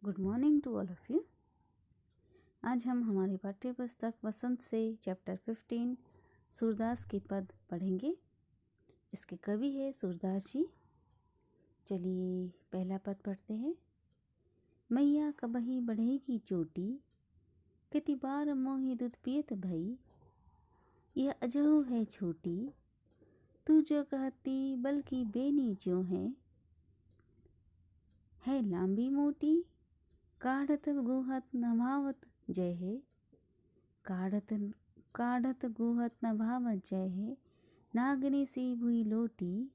Good morning to all of you. आज हम हमारी पाठ्य पुस्तक वसंत से चैप्टर 15 सूरदास के पद पढ़ेंगे। इसके कवि है सूरदास जी। चलिए पहला पद पढ़ते हैं। मैया कबही बढ़ेगी चोटी, किति बार मोहि दूध पियत भई। यह अजहु है छोटी, तू जो कहती बल्कि बेनी जो है लांबी मोटी। काढ़त गुहत नभावत जय है, काढ़त गुहत नभावत जय है। नागनी सी भुई लोटी,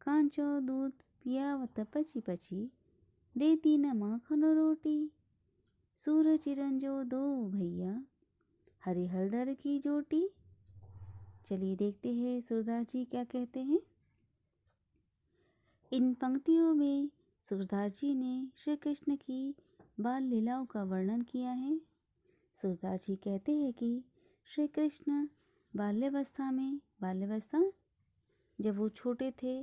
कांचो दूध पियावत पची पची। देती न माखन रोटी, सूर चिरंजो दो भैया। हरे हलदर की जोटी। चलिए देखते हैं सूरदास जी क्या कहते हैं। इन पंक्तियों में सूरदास जी ने श्री कृष्ण की बाल लीलाओं का वर्णन किया है। सूरदास जी कहते हैं कि श्री कृष्ण बाल्यावस्था जब वो छोटे थे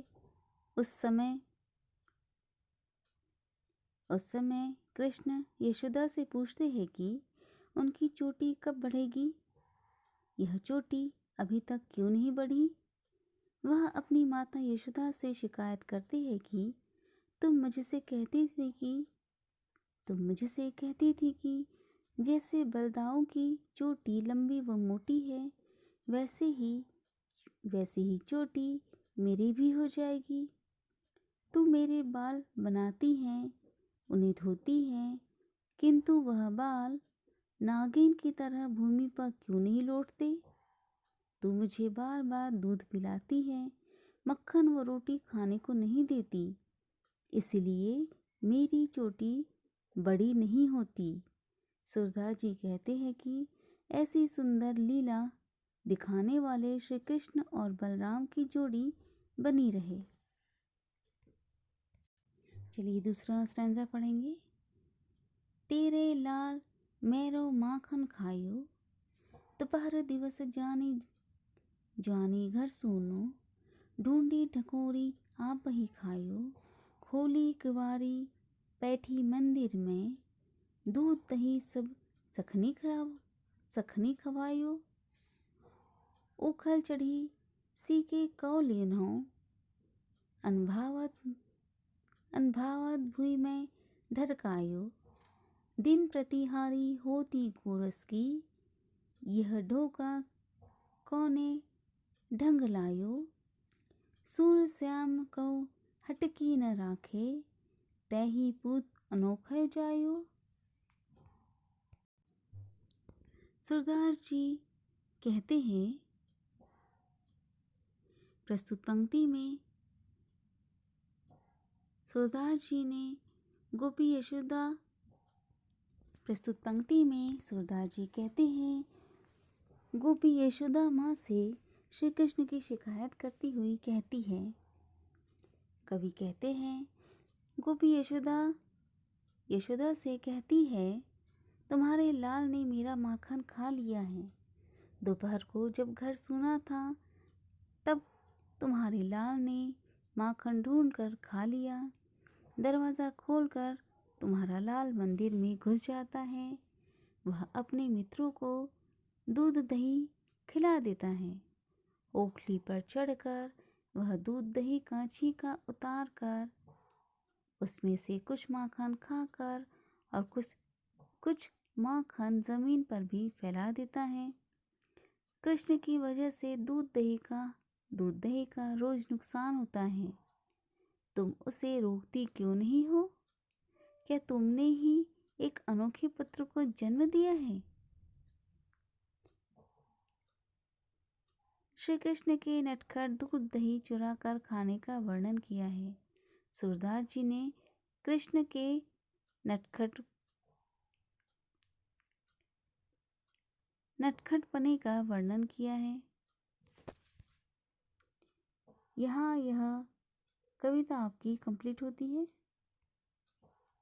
उस समय कृष्ण यशोदा से पूछते हैं कि उनकी चोटी कब बढ़ेगी, यह चोटी अभी तक क्यों नहीं बढ़ी। वह अपनी माता यशोदा से शिकायत करते हैं कि तुम मुझसे कहती थी कि जैसे बलदाओं की चोटी लंबी व मोटी है, वैसे ही चोटी मेरी भी हो जाएगी। तू मेरे बाल बनाती है, उन्हें धोती है, किंतु वह बाल नागिन की तरह भूमि पर क्यों नहीं लौटते। तू मुझे बार बार दूध पिलाती है, मक्खन व रोटी खाने को नहीं देती, इसलिए मेरी चोटी बड़ी नहीं होती। सूरदास जी कहते हैं कि ऐसी सुंदर लीला दिखाने वाले श्री कृष्ण और बलराम की जोड़ी बनी रहे। चलिए दूसरा स्टैंजा पढ़ेंगे। तेरे लाल मेरो माखन खायो, दोपहर दिवस जानी घर सोनो। ढूंढी ढकोरी आप ही खायो, खोली कुवारी बैठी मंदिर में। दूध दही सब सखनी खवायो, उखल चढ़ी सीके कौ लेनो। अनभावत भुई में ढरकायो, दिन प्रतिहारी होती गोरस की। यह ढोका कौने ढंग लायो, सूर श्याम को हटकी न राखे। तैही पूत अनोखा जायो। सूरदास जी कहते हैं प्रस्तुत पंक्ति में सूरदास जी कहते हैं गोपी यशोदा माँ से श्री कृष्ण की शिकायत करती हुई कहती है। कवि कहते हैं गोपी यशोदा से कहती है, तुम्हारे लाल ने मेरा माखन खा लिया है। दोपहर को जब घर सूना था तब तुम्हारे लाल ने माखन ढूंढकर खा लिया। दरवाज़ा खोलकर तुम्हारा लाल मंदिर में घुस जाता है। वह अपने मित्रों को दूध दही खिला देता है। ओखली पर चढ़कर वह दूध दही का छींका उतार कर उसमें से कुछ माखन खाकर और कुछ माखन जमीन पर भी फैला देता है। कृष्ण की वजह से दूध दही का रोज नुकसान होता है। तुम उसे रोकती क्यों नहीं हो? क्या तुमने ही एक अनोखे पुत्र को जन्म दिया है? श्री कृष्ण के नटखट दूध दही चुरा कर खाने का वर्णन किया है। सूरदास जी ने कृष्ण के नटखटपने का वर्णन किया है। यहाँ यह कविता आपकी कंप्लीट होती है।